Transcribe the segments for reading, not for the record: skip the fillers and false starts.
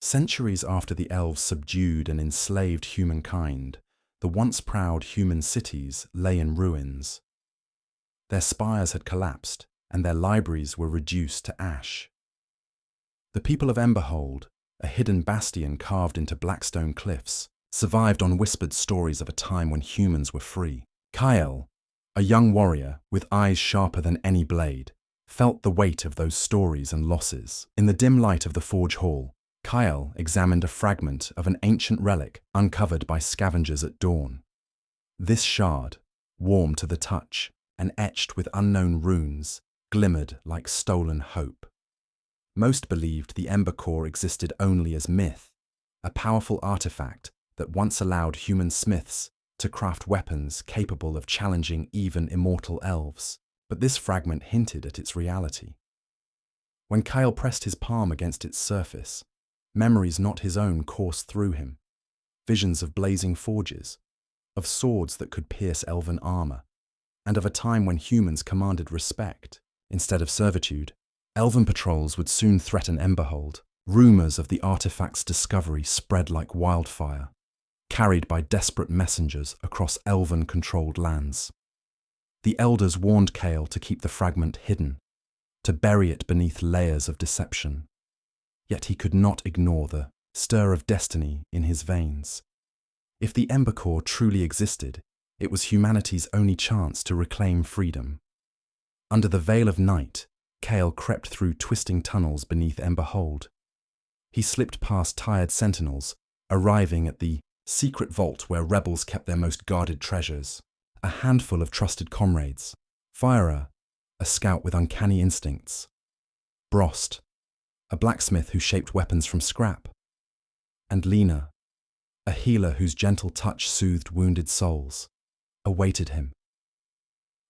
Centuries after the elves subdued and enslaved humankind, the once proud human cities lay in ruins. Their spires had collapsed, and their libraries were reduced to ash. The people of Emberhold, a hidden bastion carved into blackstone cliffs, survived on whispered stories of a time when humans were free. Kyle, a young warrior with eyes sharper than any blade, felt the weight of those stories and losses. In the dim light of the forge hall, Kyle examined a fragment of an ancient relic uncovered by scavengers at dawn. This shard, warm to the touch and etched with unknown runes, glimmered like stolen hope. Most believed the Ember Core existed only as myth, a powerful artifact that once allowed human smiths to craft weapons capable of challenging even immortal elves, but this fragment hinted at its reality. When Kyle pressed his palm against its surface, memories not his own coursed through him, visions of blazing forges, of swords that could pierce elven armor, and of a time when humans commanded respect instead of servitude. Elven patrols would soon threaten Emberhold. Rumors of the artifact's discovery spread like wildfire, carried by desperate messengers across elven-controlled lands. The elders warned Kale to keep the fragment hidden, to bury it beneath layers of deception. Yet he could not ignore the stir of destiny in his veins. If the Ember Core truly existed, it was humanity's only chance to reclaim freedom. Under the veil of night, Kale crept through twisting tunnels beneath Emberhold. He slipped past tired sentinels, arriving at the secret vault where rebels kept their most guarded treasures. A handful of trusted comrades. Fyra, a scout with uncanny instincts. Brost, a blacksmith who shaped weapons from scrap. And Lena, a healer whose gentle touch soothed wounded souls, awaited him.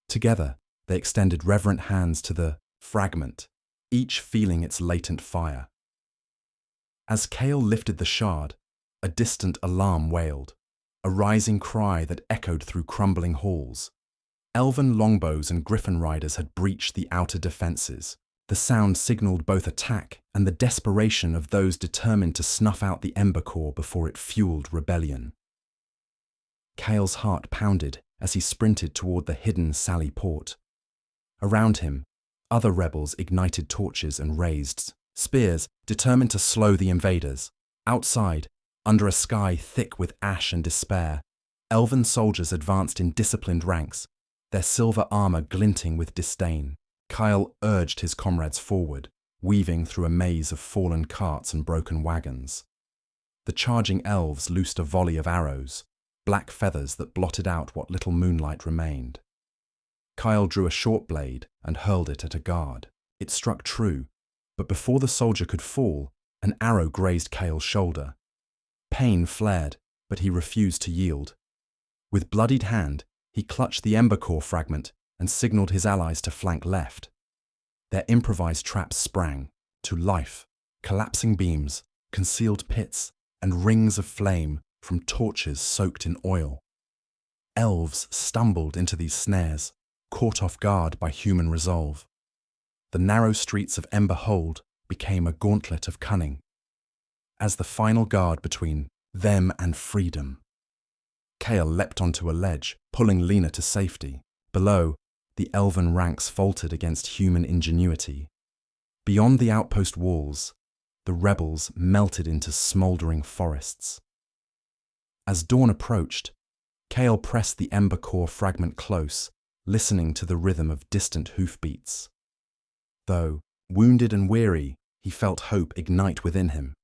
Together, they extended reverent hands to the fragment, each feeling its latent fire. As Kale lifted the shard, a distant alarm wailed, a rising cry that echoed through crumbling halls. Elven longbows and griffin riders had breached the outer defenses. The sound signaled both attack and the desperation of those determined to snuff out the Ember Core before it fueled rebellion. Kale's heart pounded as he sprinted toward the hidden Sally Port. Around him, other rebels ignited torches and raised spears, determined to slow the invaders. Outside, under a sky thick with ash and despair, elven soldiers advanced in disciplined ranks, their silver armor glinting with disdain. Kyle urged his comrades forward, weaving through a maze of fallen carts and broken wagons. The charging elves loosed a volley of arrows, black feathers that blotted out what little moonlight remained. Kyle drew a short blade and hurled it at a guard. It struck true, but before the soldier could fall, an arrow grazed Kale's shoulder. Pain flared, but he refused to yield. With bloodied hand, he clutched the Ember Core fragment and signaled his allies to flank left. Their improvised traps sprang to life, collapsing beams, concealed pits, and rings of flame from torches soaked in oil. Elves stumbled into these snares, caught off guard by human resolve. The narrow streets of Emberhold became a gauntlet of cunning, as the final guard between them and freedom. Kale leapt onto a ledge, pulling Lena to safety. Below, the elven ranks faltered against human ingenuity. Beyond the outpost walls, the rebels melted into smouldering forests. As dawn approached, Kale pressed the Ember Core fragment close, listening to the rhythm of distant hoofbeats. Though, wounded and weary, he felt hope ignite within him.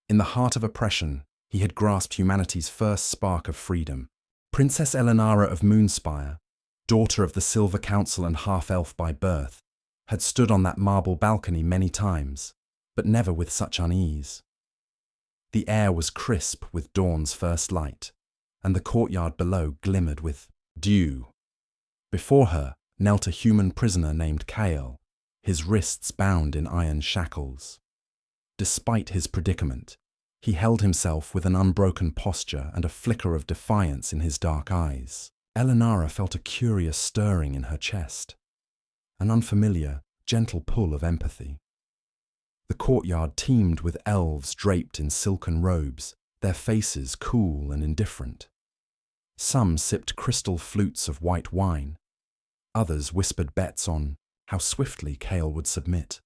In the heart of oppression, he had grasped humanity's first spark of freedom. Princess Elenara of Moonspire, daughter of the Silver Council and half-elf by birth, had stood on that marble balcony many times, but never with such unease. The air was crisp with dawn's first light, and the courtyard below glimmered with dew. Before her knelt a human prisoner named Kale, his wrists bound in iron shackles. Despite his predicament, he held himself with an unbroken posture and a flicker of defiance in his dark eyes. Elenara felt a curious stirring in her chest, an unfamiliar, gentle pull of empathy. The courtyard teemed with elves draped in silken robes, their faces cool and indifferent. Some sipped crystal flutes of white wine. Others whispered bets on how swiftly Cale would submit.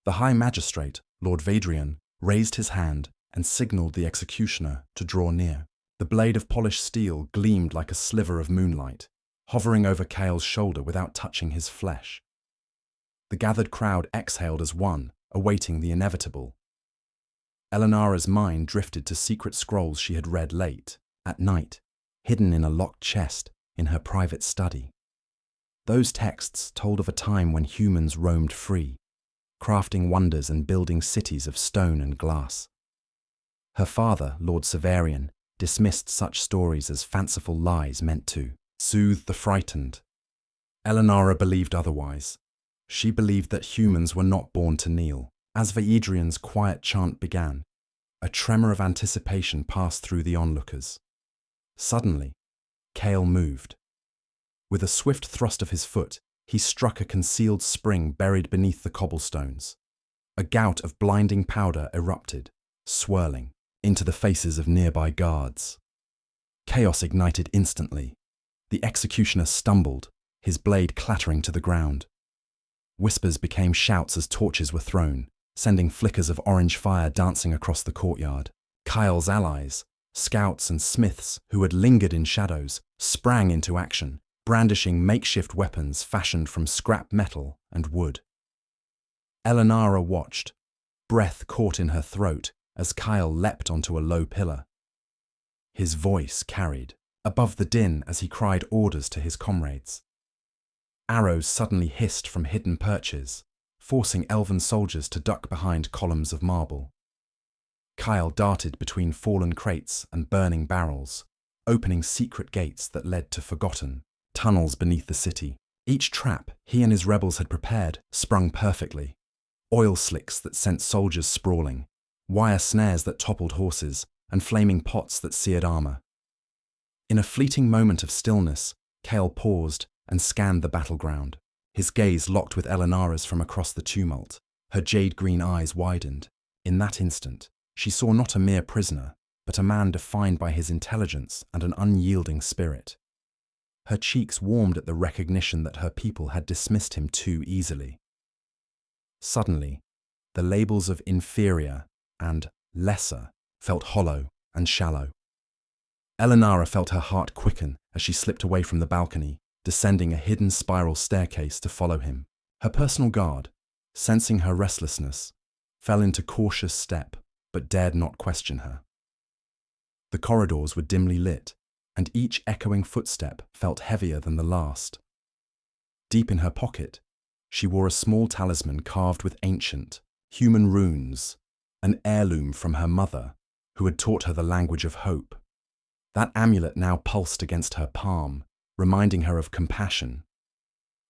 The High Magistrate, Lord Vadrian, raised his hand and signalled the executioner to draw near. The blade of polished steel gleamed like a sliver of moonlight, hovering over Cale's shoulder without touching his flesh. The gathered crowd exhaled as one, awaiting the inevitable. Elenara's mind drifted to secret scrolls she had read late, at night, hidden in a locked chest in her private study. Those texts told of a time when humans roamed free, crafting wonders and building cities of stone and glass. Her father, Lord Severian, dismissed such stories as fanciful lies meant to soothe the frightened. Elenara believed otherwise. She believed that humans were not born to kneel. As Vaedrian's quiet chant began, a tremor of anticipation passed through the onlookers. Suddenly, Cale moved. With a swift thrust of his foot, he struck a concealed spring buried beneath the cobblestones. A gout of blinding powder erupted, swirling, into the faces of nearby guards. Chaos ignited instantly. The executioner stumbled, his blade clattering to the ground. Whispers became shouts as torches were thrown, sending flickers of orange fire dancing across the courtyard. Kyle's allies, scouts and smiths who had lingered in shadows, sprang into action, brandishing makeshift weapons fashioned from scrap metal and wood. Elenara watched, breath caught in her throat as Kyle leapt onto a low pillar. His voice carried, above the din as he cried orders to his comrades. Arrows suddenly hissed from hidden perches, forcing Elven soldiers to duck behind columns of marble. Kyle darted between fallen crates and burning barrels, opening secret gates that led to forgotten tunnels beneath the city. Each trap he and his rebels had prepared sprung perfectly. Oil slicks that sent soldiers sprawling, wire snares that toppled horses, and flaming pots that seared armor. In a fleeting moment of stillness, Cale paused and scanned the battleground. His gaze locked with Elenara's from across the tumult. Her jade-green eyes widened. In that instant, she saw not a mere prisoner, but a man defined by his intelligence and an unyielding spirit. Her cheeks warmed at the recognition that her people had dismissed him too easily. Suddenly, the labels of inferior and lesser felt hollow and shallow. Elenara felt her heart quicken as she slipped away from the balcony, descending a hidden spiral staircase to follow him. Her personal guard, sensing her restlessness, fell into cautious step but dared not question her. The corridors were dimly lit, and each echoing footstep felt heavier than the last. Deep in her pocket, she wore a small talisman carved with ancient, human runes, an heirloom from her mother, who had taught her the language of hope. That amulet now pulsed against her palm, reminding her of compassion.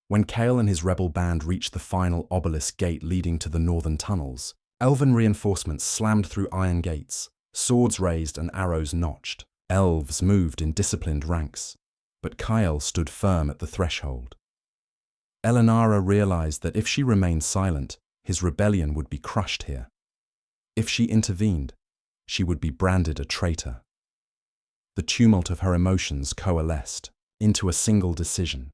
When Cale and his rebel band reached the final obelisk gate leading to the northern tunnels, Elven reinforcements slammed through iron gates, swords raised and arrows notched. Elves moved in disciplined ranks, but Cale stood firm at the threshold. Elenara realized that if she remained silent, his rebellion would be crushed here. If she intervened, she would be branded a traitor. The tumult of her emotions coalesced into a single decision.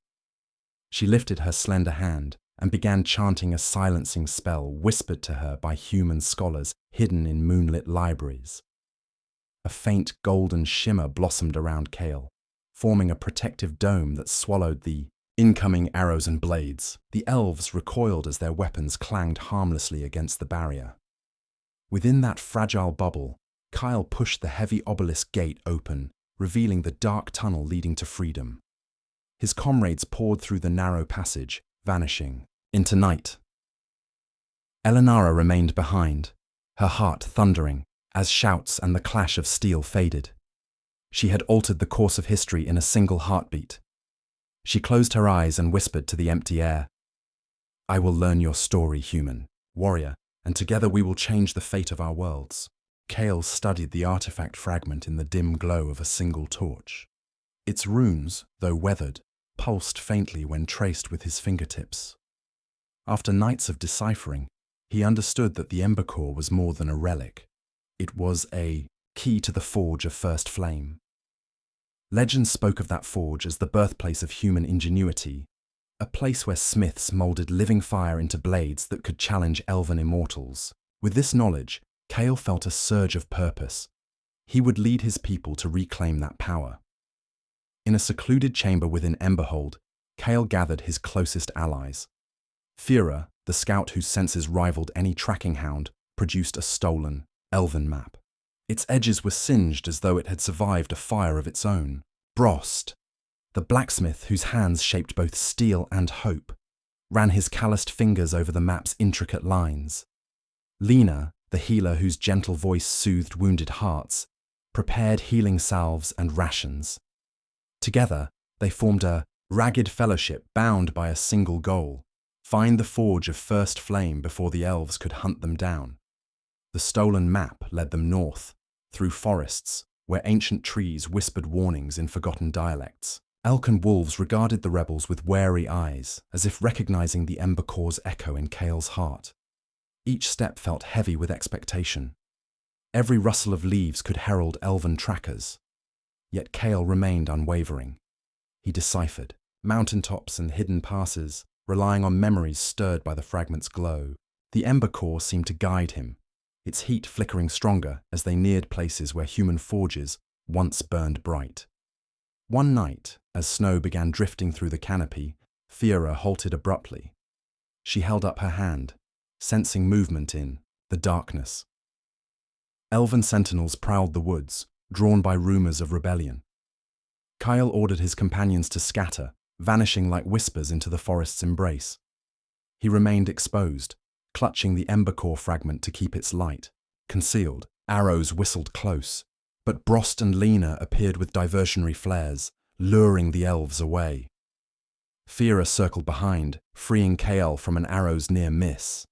She lifted her slender hand and began chanting a silencing spell whispered to her by human scholars hidden in moonlit libraries. A faint golden shimmer blossomed around Cale, forming a protective dome that swallowed the incoming arrows and blades. The elves recoiled as their weapons clanged harmlessly against the barrier. Within that fragile bubble, Cale pushed the heavy obelisk gate open, revealing the dark tunnel leading to freedom. His comrades poured through the narrow passage, vanishing into night. Elenara remained behind, her heart thundering as shouts and the clash of steel faded. She had altered the course of history in a single heartbeat. She closed her eyes and whispered to the empty air, "I will learn your story, human, warrior, and together we will change the fate of our worlds." Cale studied the artifact fragment in the dim glow of a single torch. Its runes, though weathered, pulsed faintly when traced with his fingertips. After nights of deciphering, He understood that the Ember Core was more than a relic. It was a key to the forge of First Flame. Legends spoke of that forge as the birthplace of human ingenuity, a place where smiths molded living fire into blades that could challenge elven immortals. With this knowledge, Cale felt a surge of purpose. He would lead his people to reclaim that power. In a secluded chamber within Emberhold, Cale gathered his closest allies. Fira, the scout whose senses rivaled any tracking hound, produced a stolen, elven map. Its edges were singed as though it had survived a fire of its own. Brost, the blacksmith whose hands shaped both steel and hope, ran his calloused fingers over the map's intricate lines. Lena, the healer whose gentle voice soothed wounded hearts, prepared healing salves and rations. Together, they formed a ragged fellowship bound by a single goal: find the forge of First Flame before the elves could hunt them down. The stolen map led them north, through forests, where ancient trees whispered warnings in forgotten dialects. Elk and wolves regarded the rebels with wary eyes, as if recognizing the Ember Core's echo in Cale's heart. Each step felt heavy with expectation. Every rustle of leaves could herald elven trackers. Yet Cale remained unwavering. He deciphered mountaintops and hidden passes, relying on memories stirred by the fragment's glow. The Ember Core seemed to guide him, its heat flickering stronger as they neared places where human forges once burned bright. One night, as snow began drifting through the canopy, Fira halted abruptly. She held up her hand, sensing movement in the darkness. Elven sentinels prowled the woods, drawn by rumors of rebellion. Cale ordered his companions to scatter, vanishing like whispers into the forest's embrace. He remained exposed, clutching the Ember Core fragment to keep its light. Concealed, arrows whistled close, but Brost and Lena appeared with diversionary flares, luring the elves away. Fira circled behind, freeing Cale from an arrow's near miss.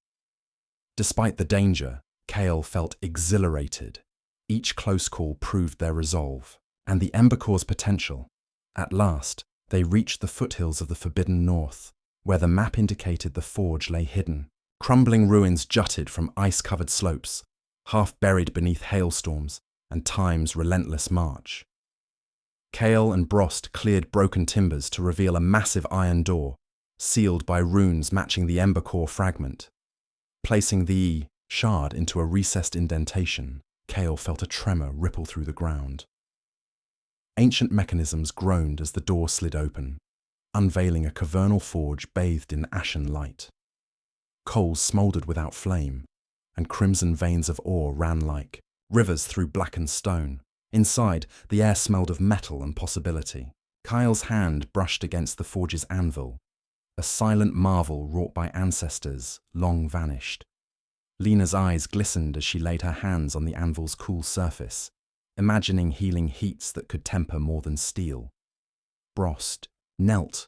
Despite the danger, Cale felt exhilarated. Each close call proved their resolve, and the Ember Core's potential. At last, they reached the foothills of the Forbidden North, where the map indicated the forge lay hidden. Crumbling ruins jutted from ice-covered slopes, half buried beneath hailstorms and time's relentless march. Cale and Brost cleared broken timbers to reveal a massive iron door, sealed by runes matching the Ember Core fragment. Placing the shard into a recessed indentation, Cale felt a tremor ripple through the ground. Ancient mechanisms groaned as the door slid open, unveiling a cavernal forge bathed in ashen light. Coals smouldered without flame, and crimson veins of ore ran like rivers through blackened stone. Inside, the air smelled of metal and possibility. Kyle's hand brushed against the forge's anvil, a silent marvel wrought by ancestors long vanished. Lena's eyes glistened as she laid her hands on the anvil's cool surface, imagining healing heats that could temper more than steel. Brost knelt,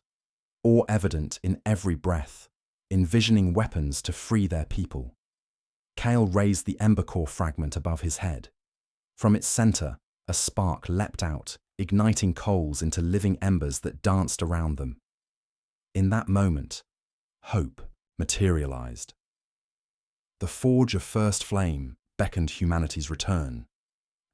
awe evident in every breath, envisioning weapons to free their people. Cale raised the Ember Core fragment above his head. From its center, a spark leapt out, igniting coals into living embers that danced around them. In that moment, hope materialized. The forge of First Flame beckoned humanity's return,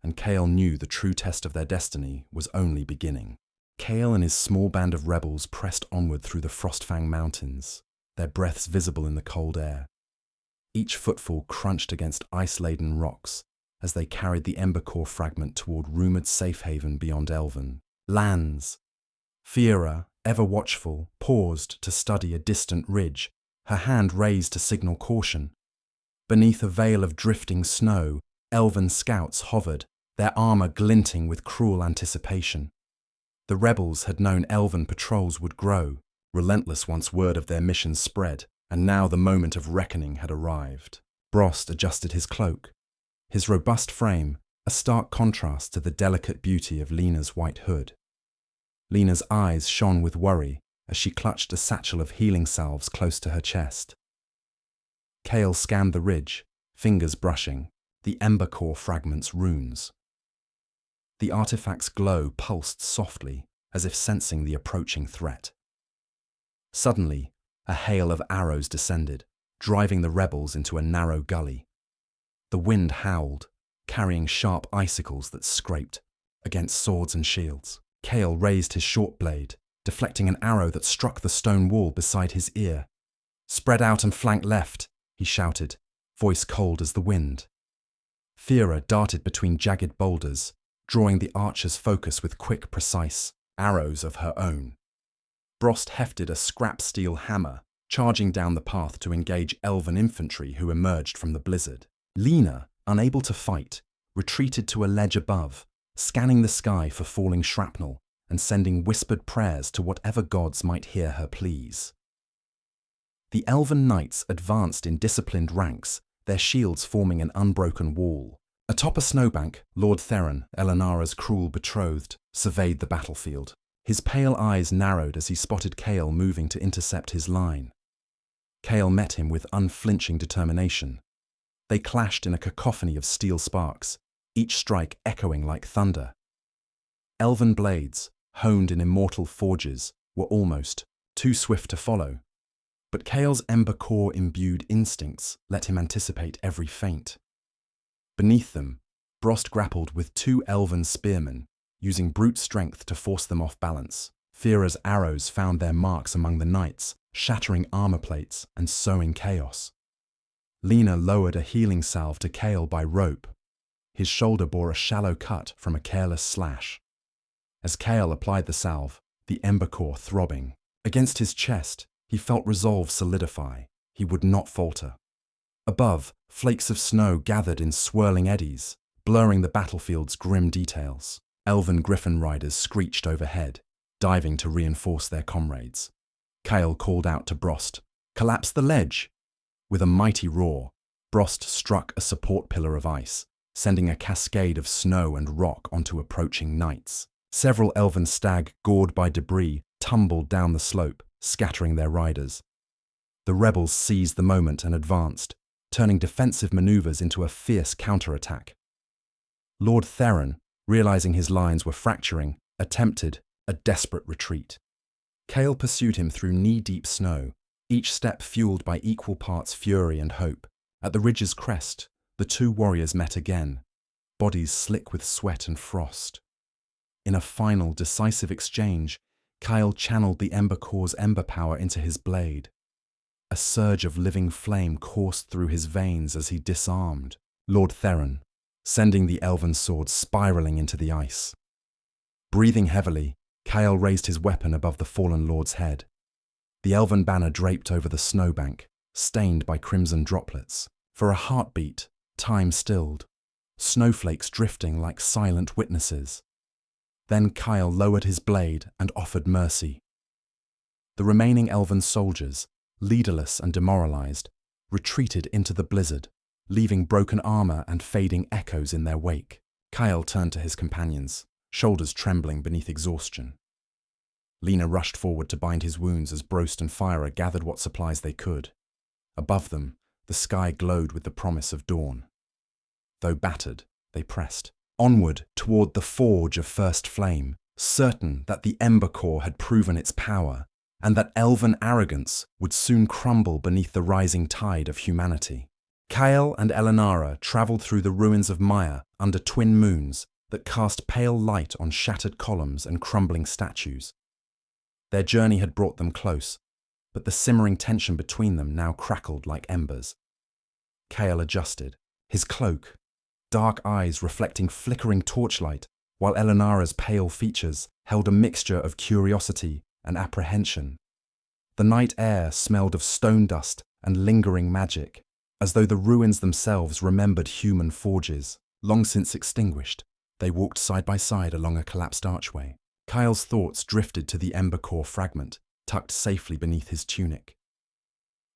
and Cale knew the true test of their destiny was only beginning. Cale and his small band of rebels pressed onward through the Frostfang Mountains, their breaths visible in the cold air. Each footfall crunched against ice-laden rocks as they carried the Ember Core fragment toward rumored safe haven beyond Elven lands. Fira, ever watchful, paused to study a distant ridge, her hand raised to signal caution. Beneath a veil of drifting snow, Elven scouts hovered, their armor glinting with cruel anticipation. The rebels had known Elven patrols would grow, relentless once word of their mission spread, and now the moment of reckoning had arrived. Brost adjusted his cloak, his robust frame a stark contrast to the delicate beauty of Lena's white hood. Lena's eyes shone with worry as she clutched a satchel of healing salves close to her chest. Cale scanned the ridge, fingers brushing the Ember Core fragment's runes. The artifact's glow pulsed softly, as if sensing the approaching threat. Suddenly, a hail of arrows descended, driving the rebels into a narrow gully. The wind howled, carrying sharp icicles that scraped against swords and shields. Cale raised his short blade, deflecting an arrow that struck the stone wall beside his ear. "Spread out and flank left," he shouted, voice cold as the wind. Thera darted between jagged boulders, drawing the archer's focus with quick, precise arrows of her own. Brost hefted a scrap steel hammer, charging down the path to engage Elven infantry who emerged from the blizzard. Lena, unable to fight, retreated to a ledge above, scanning the sky for falling shrapnel and sending whispered prayers to whatever gods might hear her pleas. The Elven knights advanced in disciplined ranks, their shields forming an unbroken wall. Atop a snowbank, Lord Theron, Elenara's cruel betrothed, surveyed the battlefield. His pale eyes narrowed as he spotted Cale moving to intercept his line. Cale met him with unflinching determination. They clashed in a cacophony of steel sparks, each strike echoing like thunder. Elven blades, honed in immortal forges, were almost too swift to follow. But Cale's ember core-imbued instincts let him anticipate every feint. Beneath them, Brost grappled with two Elven spearmen, using brute strength to force them off balance. Thera's arrows found their marks among the knights, shattering armor plates and sowing chaos. Lena lowered a healing salve to Cale by rope. His shoulder bore a shallow cut from a careless slash. As Cale applied the salve, the ember core throbbing. Against his chest, he felt resolve solidify. He would not falter. Above, flakes of snow gathered in swirling eddies, blurring the battlefield's grim details. Elven griffin riders screeched overhead, diving to reinforce their comrades. Cale called out to Brost, "Collapse the ledge!" With a mighty roar, Brost struck a support pillar of ice, sending a cascade of snow and rock onto approaching knights. Several Elven stag, gored by debris, tumbled down the slope, scattering their riders. The rebels seized the moment and advanced, turning defensive maneuvers into a fierce counterattack. Lord Theron, realizing his lines were fracturing, attempted a desperate retreat. Cale pursued him through knee-deep snow, each step fueled by equal parts fury and hope. At the ridge's crest, the two warriors met again, bodies slick with sweat and frost. In a final, decisive exchange, Cale channeled the ember core's ember power into his blade. A surge of living flame coursed through his veins as he disarmed Lord Theron, sending the Elven sword spiraling into the ice. Breathing heavily, Cale raised his weapon above the fallen lord's head. The Elven banner draped over the snowbank, stained by crimson droplets. For a heartbeat, time stilled, snowflakes drifting like silent witnesses. Then Cale lowered his blade and offered mercy. The remaining Elven soldiers, leaderless and demoralized, retreated into the blizzard, leaving broken armor and fading echoes in their wake. Cale turned to his companions, shoulders trembling beneath exhaustion. Lena rushed forward to bind his wounds as Brost and Fyra gathered what supplies they could. Above them, the sky glowed with the promise of dawn. Though battered, they pressed onward toward the forge of first flame, certain that the ember core had proven its power and that Elven arrogance would soon crumble beneath the rising tide of humanity. Cale and Elenara traveled through the ruins of Maya under twin moons that cast pale light on shattered columns and crumbling statues. Their journey had brought them close, but the simmering tension between them now crackled like embers. Cale adjusted, his cloak, dark eyes reflecting flickering torchlight, while Elenara's pale features held a mixture of curiosity and apprehension. The night air smelled of stone dust and lingering magic, as though the ruins themselves remembered human forges, long since extinguished. They walked side by side along a collapsed archway. Kyle's thoughts drifted to the ember core fragment, tucked safely beneath his tunic.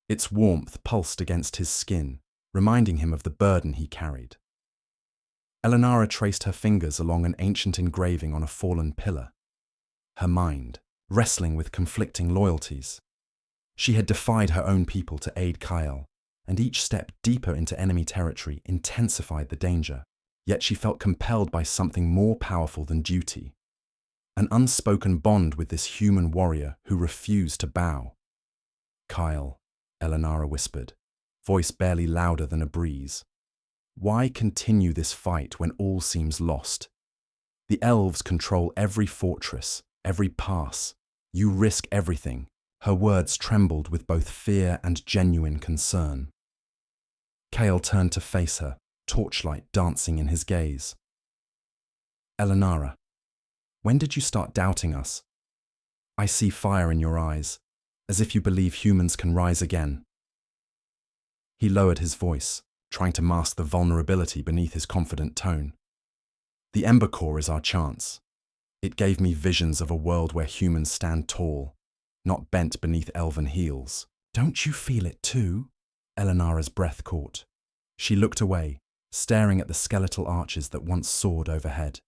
Its warmth pulsed against his skin, reminding him of the burden he carried. Elenara traced her fingers along an ancient engraving on a fallen pillar, her mind wrestling with conflicting loyalties. She had defied her own people to aid Kyle, and each step deeper into enemy territory intensified the danger. Yet she felt compelled by something more powerful than duty, an unspoken bond with this human warrior who refused to bow. "Kyle," Elenara whispered, voice barely louder than a breeze. Why continue this fight when all seems lost? The elves control every fortress, every pass. You risk everything. Her words trembled with both fear and genuine concern. Kale turned to face her, torchlight dancing in his gaze. Elenara, when did you start doubting us? I see fire in your eyes, as if you believe humans can rise again. He lowered his voice, trying to mask the vulnerability beneath his confident tone. The Ember Core is our chance. It gave me visions of a world where humans stand tall, not bent beneath elven heels. Don't you feel it too? Elenara's breath caught. She looked away, staring at the skeletal arches that once soared overhead.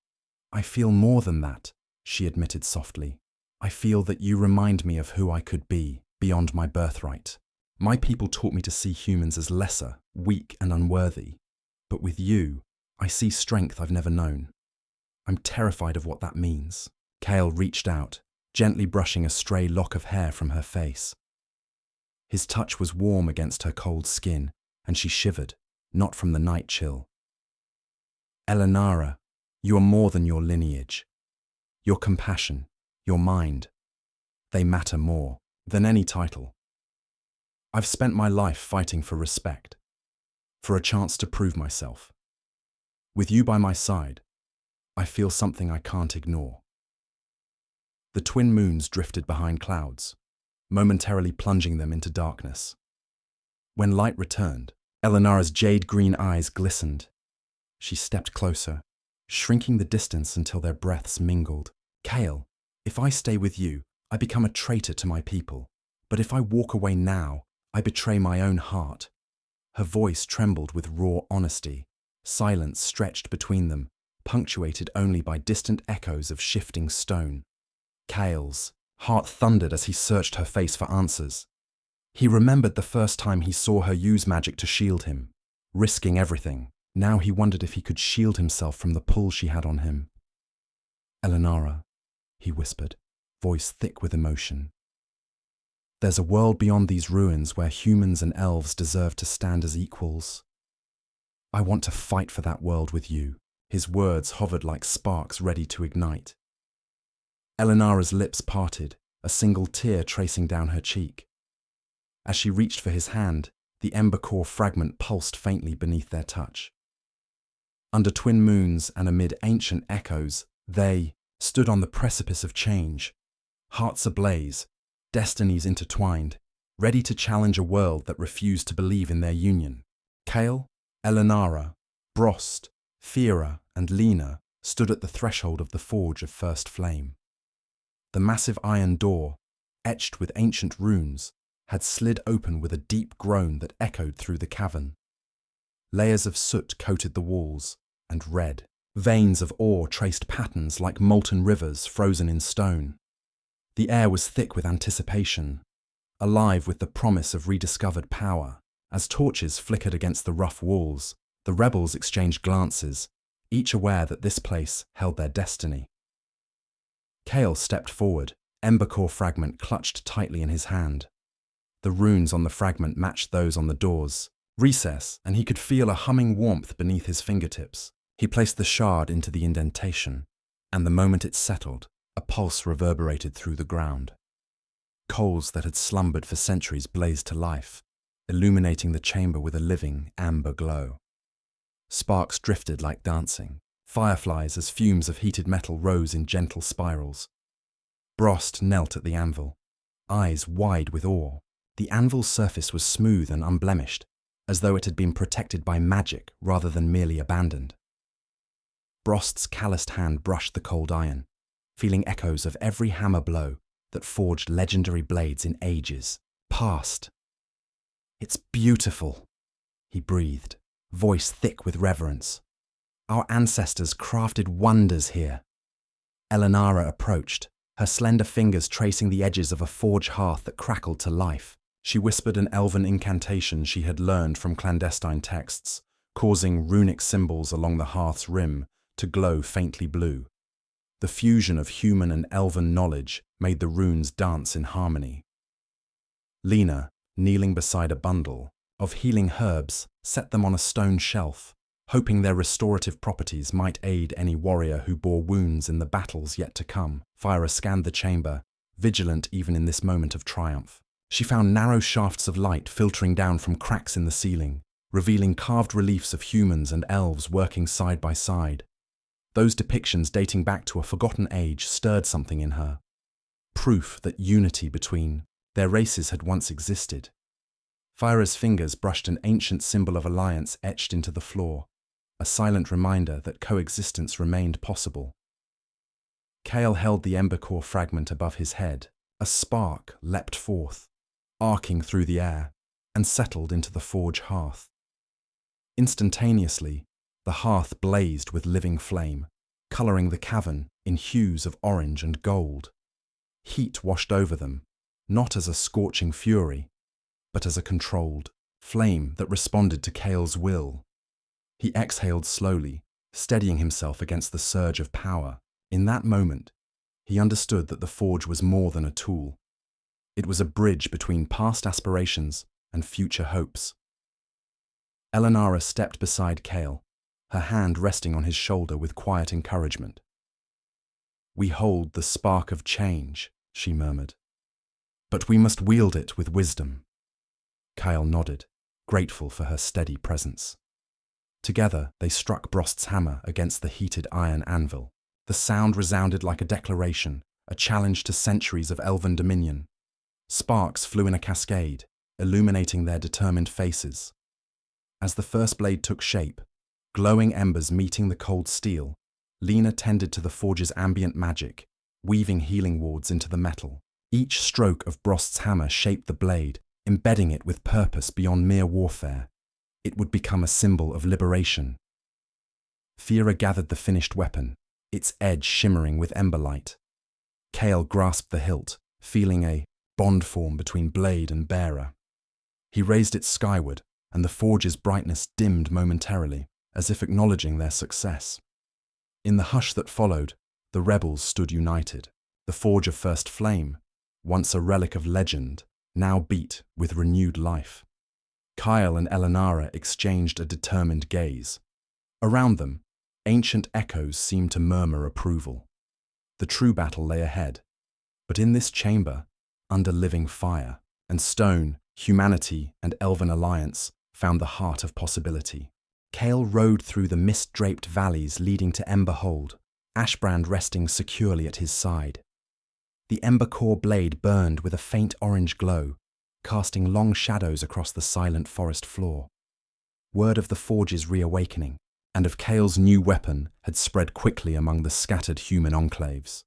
I feel more than that, she admitted softly. I feel that you remind me of who I could be, beyond my birthright. My people taught me to see humans as lesser, weak and unworthy. But with you, I see strength I've never known. I'm terrified of what that means. Kale reached out, gently brushing a stray lock of hair from her face. His touch was warm against her cold skin, and she shivered, not from the night chill. Elenara, you are more than your lineage. Your compassion, your mind, they matter more than any title. I've spent my life fighting for respect, for a chance to prove myself. With you by my side, I feel something I can't ignore. The twin moons drifted behind clouds, momentarily plunging them into darkness. When light returned, Elenara's jade-green eyes glistened. She stepped closer, shrinking the distance until their breaths mingled. Kale, if I stay with you, I become a traitor to my people. But if I walk away now, I betray my own heart. Her voice trembled with raw honesty. Silence stretched between them, punctuated only by distant echoes of shifting stone. Kale's heart thundered as he searched her face for answers. He remembered the first time he saw her use magic to shield him, risking everything. Now he wondered if he could shield himself from the pull she had on him. Elenara, he whispered, voice thick with emotion. There's a world beyond these ruins where humans and elves deserve to stand as equals. I want to fight for that world with you. His words hovered like sparks ready to ignite. Elenara's lips parted, a single tear tracing down her cheek. As she reached for his hand, the Ember Core fragment pulsed faintly beneath their touch. Under twin moons and amid ancient echoes, they stood on the precipice of change, hearts ablaze, destinies intertwined, ready to challenge a world that refused to believe in their union. Kale, Elenara, Brost, Fira, and Lena stood at the threshold of the Forge of First Flame. The massive iron door, etched with ancient runes, had slid open with a deep groan that echoed through the cavern. Layers of soot coated the walls, and red veins of ore traced patterns like molten rivers frozen in stone. The air was thick with anticipation, alive with the promise of rediscovered power. As torches flickered against the rough walls, the rebels exchanged glances, each aware that this place held their destiny. Kale stepped forward, Ember Core fragment clutched tightly in his hand. The runes on the fragment matched those on the door's recess, and he could feel a humming warmth beneath his fingertips. He placed the shard into the indentation, and the moment it settled, a pulse reverberated through the ground. Coals that had slumbered for centuries blazed to life, illuminating the chamber with a living, amber glow. Sparks drifted like dancing, fireflies as fumes of heated metal rose in gentle spirals. Brost knelt at the anvil, eyes wide with awe. The anvil's surface was smooth and unblemished, as though it had been protected by magic rather than merely abandoned. Brost's calloused hand brushed the cold iron, feeling echoes of every hammer blow that forged legendary blades in ages past. It's beautiful, he breathed, voice thick with reverence. Our ancestors crafted wonders here. Elenara approached, her slender fingers tracing the edges of a forge hearth that crackled to life. She whispered an elven incantation she had learned from clandestine texts, causing runic symbols along the hearth's rim to glow faintly blue. The fusion of human and elven knowledge made the runes dance in harmony. Lena, kneeling beside a bundle, of healing herbs, set them on a stone shelf, hoping their restorative properties might aid any warrior who bore wounds in the battles yet to come. Fira scanned the chamber, vigilant even in this moment of triumph. She found narrow shafts of light filtering down from cracks in the ceiling, revealing carved reliefs of humans and elves working side by side. Those depictions dating back to a forgotten age stirred something in her. Proof that unity between their races had once existed. Fira's fingers brushed an ancient symbol of alliance etched into the floor, a silent reminder that coexistence remained possible. Kale held the ember core fragment above his head. A spark leapt forth, arcing through the air, and settled into the forge hearth. Instantaneously, the hearth blazed with living flame, colouring the cavern in hues of orange and gold. Heat washed over them, not as a scorching fury, but as a controlled flame that responded to Kale's will. He exhaled slowly, steadying himself against the surge of power. In that moment, he understood that the forge was more than a tool. It was a bridge between past aspirations and future hopes. Elenara stepped beside Kale, her hand resting on his shoulder with quiet encouragement. "We hold the spark of change," she murmured. "But we must wield it with wisdom." Kyle nodded, grateful for her steady presence. Together, they struck Brost's hammer against the heated iron anvil. The sound resounded like a declaration, a challenge to centuries of Elven dominion. Sparks flew in a cascade, illuminating their determined faces. As the first blade took shape, glowing embers meeting the cold steel, Lena tended to the forge's ambient magic, weaving healing wards into the metal. Each stroke of Brost's hammer shaped the blade, embedding it with purpose beyond mere warfare. It would become a symbol of liberation. Fira gathered the finished weapon, its edge shimmering with ember light. Kale grasped the hilt, feeling a bond form between blade and bearer. He raised it skyward, and the forge's brightness dimmed momentarily, as if acknowledging their success. In the hush that followed, the rebels stood united. The forge of First Flame, once a relic of legend, now beat with renewed life. Kyle and Elenara exchanged a determined gaze. Around them, ancient echoes seemed to murmur approval. The true battle lay ahead, but in this chamber, under living fire, and stone, humanity and Elven alliance found the heart of possibility. Kale rode through the mist-draped valleys leading to Emberhold, Ashbrand resting securely at his side. The ember core blade burned with a faint orange glow, casting long shadows across the silent forest floor. Word of the forge's reawakening, and of Kale's new weapon had spread quickly among the scattered human enclaves.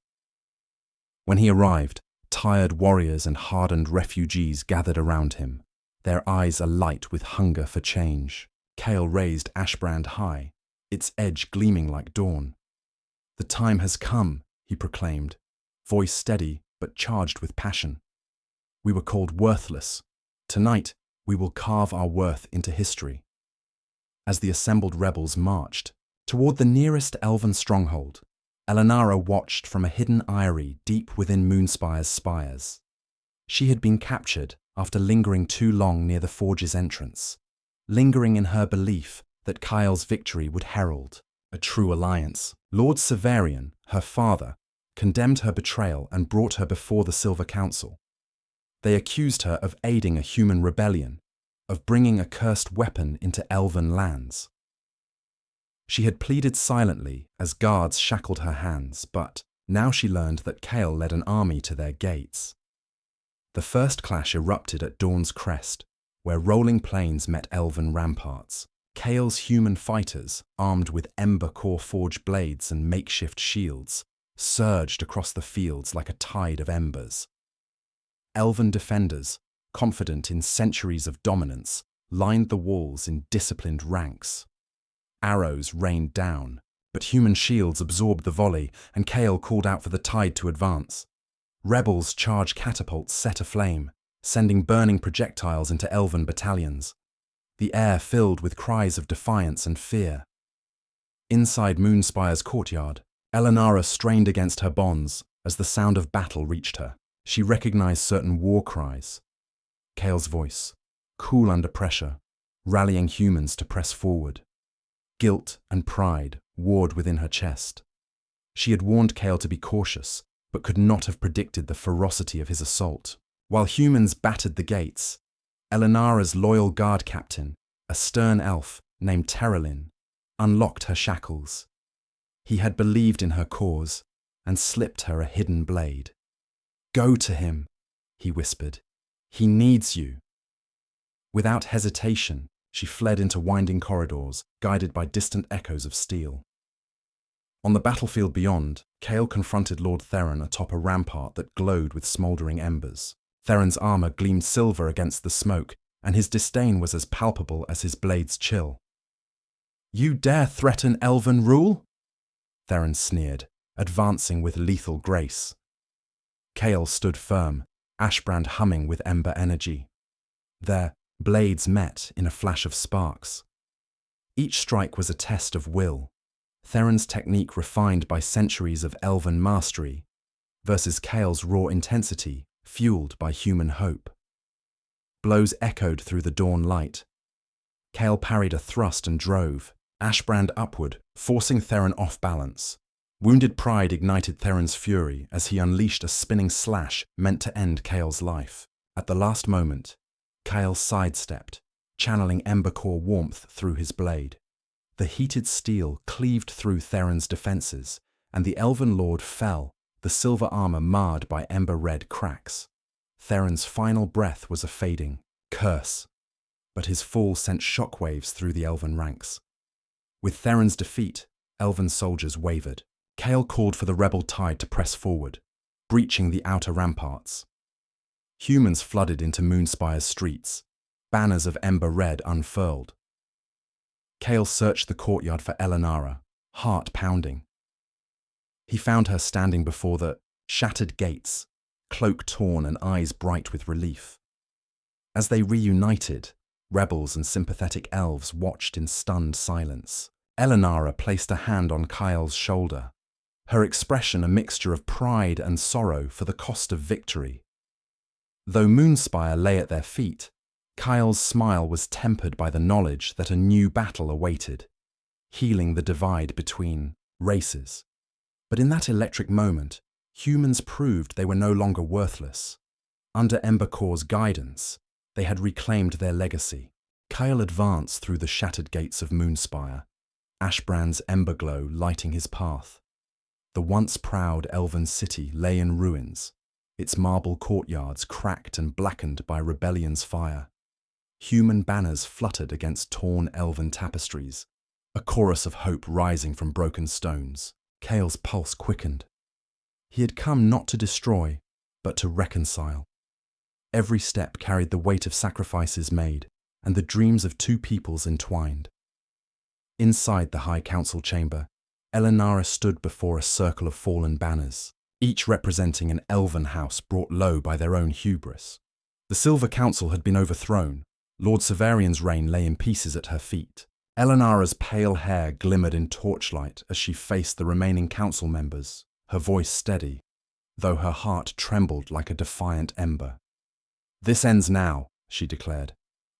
When he arrived, tired warriors and hardened refugees gathered around him, their eyes alight with hunger for change. Kale raised Ashbrand high, its edge gleaming like dawn. "The time has come," he proclaimed, voice steady but charged with passion. "We were called worthless. Tonight, we will carve our worth into history." As the assembled rebels marched toward the nearest Elven stronghold, Elenara watched from a hidden eyrie deep within Moonspire's spires. She had been captured after lingering too long near the forge's entrance, lingering in her belief that Kyle's victory would herald a true alliance. Lord Severian, her father, condemned her betrayal and brought her before the Silver Council. They accused her of aiding a human rebellion, of bringing a cursed weapon into Elven lands. She had pleaded silently as guards shackled her hands, but now she learned that Kale led an army to their gates. The first clash erupted at Dawn's Crest, where rolling plains met Elven ramparts. Kale's human fighters, armed with ember core forged blades and makeshift shields, surged across the fields like a tide of embers. Elven defenders, confident in centuries of dominance, lined the walls in disciplined ranks. Arrows rained down, but human shields absorbed the volley, and Kale called out for the tide to advance. Rebels charged catapults set aflame, sending burning projectiles into Elven battalions. The air filled with cries of defiance and fear. Inside Moonspire's courtyard, Elenara strained against her bonds as the sound of battle reached her. She recognized certain war cries. Kale's voice, cool under pressure, rallying humans to press forward. Guilt and pride warred within her chest. She had warned Cale to be cautious, but could not have predicted the ferocity of his assault. While humans battered the gates, Elenara's loyal guard captain, a stern elf named Terralin, unlocked her shackles. He had believed in her cause and slipped her a hidden blade. "Go to him," he whispered. "He needs you." Without hesitation, she fled into winding corridors, guided by distant echoes of steel. On the battlefield beyond, Cale confronted Lord Theron atop a rampart that glowed with smouldering embers. Theron's armor gleamed silver against the smoke, and his disdain was as palpable as his blade's chill. "You dare threaten Elven rule?" Theron sneered, advancing with lethal grace. Cale stood firm, ashbrand humming with ember energy. Their blades met in a flash of sparks. Each strike was a test of will, Theron's technique refined by centuries of Elven mastery versus Cale's raw intensity fueled by human hope. Blows echoed through the dawn light. Cale parried a thrust and drove, ashbrand upward, forcing Theron off balance. Wounded pride ignited Theron's fury as he unleashed a spinning slash meant to end Cale's life. At the last moment, Cale sidestepped, channeling Embercore warmth through his blade. The heated steel cleaved through Theron's defenses, and the Elven Lord fell, the silver armor marred by ember-red cracks. Theron's final breath was a fading curse, but his fall sent shockwaves through the Elven ranks. With Theron's defeat, Elven soldiers wavered. Cale called for the rebel tide to press forward, breaching the outer ramparts. Humans flooded into Moonspire's streets, banners of ember red unfurled. Cale searched the courtyard for Elenara, heart pounding. He found her standing before the shattered gates, cloak torn and eyes bright with relief. As they reunited, rebels and sympathetic elves watched in stunned silence. Elenara placed a hand on Cale's shoulder, her expression a mixture of pride and sorrow for the cost of victory. Though Moonspire lay at their feet, Kyle's smile was tempered by the knowledge that a new battle awaited, healing the divide between races. But in that electric moment, humans proved they were no longer worthless. Under Embercore's guidance, they had reclaimed their legacy. Kyle advanced through the shattered gates of Moonspire, Ashbrand's ember glow lighting his path. The once proud Elven city lay in ruins, its marble courtyards cracked and blackened by rebellion's fire. Human banners fluttered against torn Elven tapestries, a chorus of hope rising from broken stones. Cale's pulse quickened. He had come not to destroy, but to reconcile. Every step carried the weight of sacrifices made, and the dreams of two peoples entwined. Inside the High Council chamber, Elenara stood before a circle of fallen banners, each representing an Elven house brought low by their own hubris. The Silver Council had been overthrown. Lord Severian's reign lay in pieces at her feet. Elenara's pale hair glimmered in torchlight as she faced the remaining council members, her voice steady, though her heart trembled like a defiant ember. "This ends now," she declared.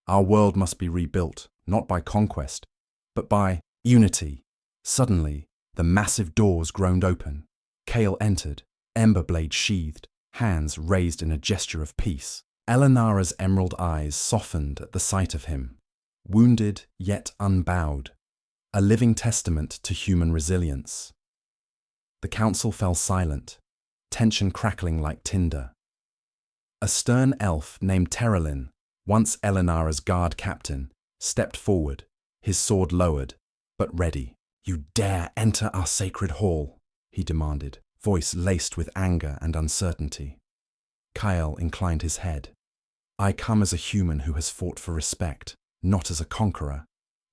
"Our world must be rebuilt, not by conquest, but by unity." Suddenly, the massive doors groaned open. Cale entered, ember blade sheathed, hands raised in a gesture of peace. Elenara's emerald eyes softened at the sight of him, wounded yet unbowed, a living testament to human resilience. The council fell silent, tension crackling like tinder. A stern elf named Terralin, once Elenara's guard captain, stepped forward, his sword lowered, but ready. "You dare enter our sacred hall?" he demanded, voice laced with anger and uncertainty. Kyle inclined his head. "I come as a human who has fought for respect, not as a conqueror.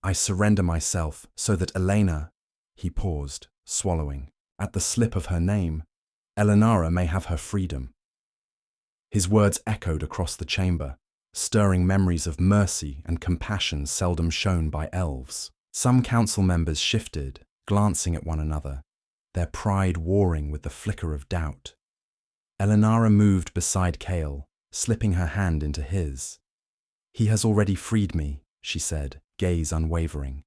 I surrender myself so that Elena—" He paused, swallowing. "At the slip of her name, Elenara may have her freedom." His words echoed across the chamber, stirring memories of mercy and compassion seldom shown by elves. Some council members shifted, glancing at one another, their pride warring with the flicker of doubt. Elenara moved beside Cale, slipping her hand into his. "He has already freed me," she said, gaze unwavering.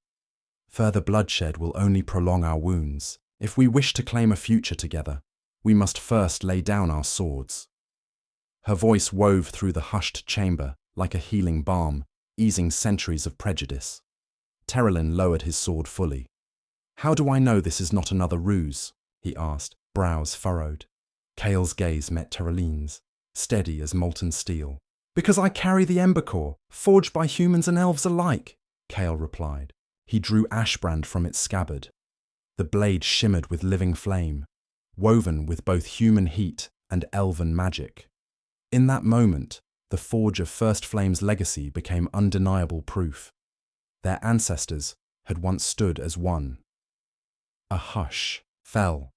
Further bloodshed will only prolong our wounds. If we wish to claim a future together, we must first lay down our swords. Her voice wove through the hushed chamber like a healing balm, easing centuries of prejudice. Terrelin lowered his sword fully. How do I know this is not another ruse? He asked, brows furrowed. Cale's gaze met Terrelin's, steady as molten steel. Because I carry the Ember Core, forged by humans and elves alike, Cale replied. He drew ashbrand from its scabbard. The blade shimmered with living flame, woven with both human heat and elven magic. In that moment, the forge of First Flame's legacy became undeniable proof. Their ancestors had once stood as one. A hush fell.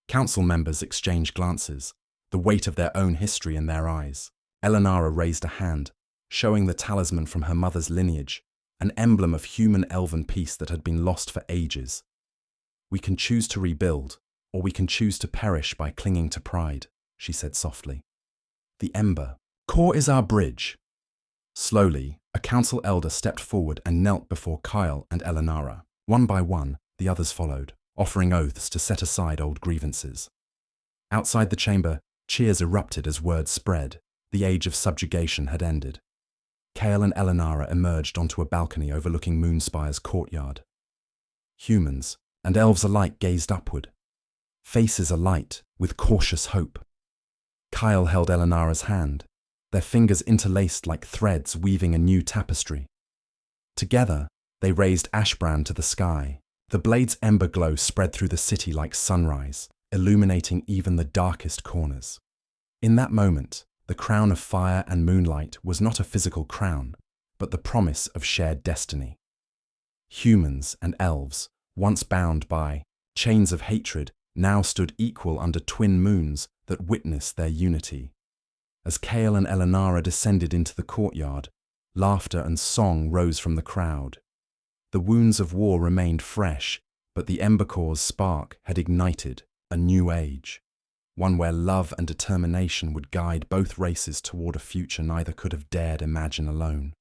Council members exchanged glances, the weight of their own history in their eyes. Elenara raised a hand, showing the talisman from her mother's lineage, an emblem of human-elven peace that had been lost for ages. We can choose to rebuild, or we can choose to perish by clinging to pride, she said softly. The Ember Core is our bridge. Slowly, a council elder stepped forward and knelt before Kyle and Elenara. One by one, the others followed, offering oaths to set aside old grievances. Outside the chamber, cheers erupted as word spread. The age of subjugation had ended. Kale and Elenara emerged onto a balcony overlooking Moonspire's courtyard. Humans and elves alike gazed upward, faces alight with cautious hope. Kyle held Elenara's hand, their fingers interlaced like threads weaving a new tapestry. Together, they raised ashbrand to the sky. The blade's ember glow spread through the city like sunrise, illuminating even the darkest corners. In that moment, the crown of fire and moonlight was not a physical crown, but the promise of shared destiny. Humans and elves, once bound by chains of hatred, now stood equal under twin moons that witnessed their unity. As Kale and Elenara descended into the courtyard, laughter and song rose from the crowd. The wounds of war remained fresh, but the Ember Core's spark had ignited a new age, one where love and determination would guide both races toward a future neither could have dared imagine alone.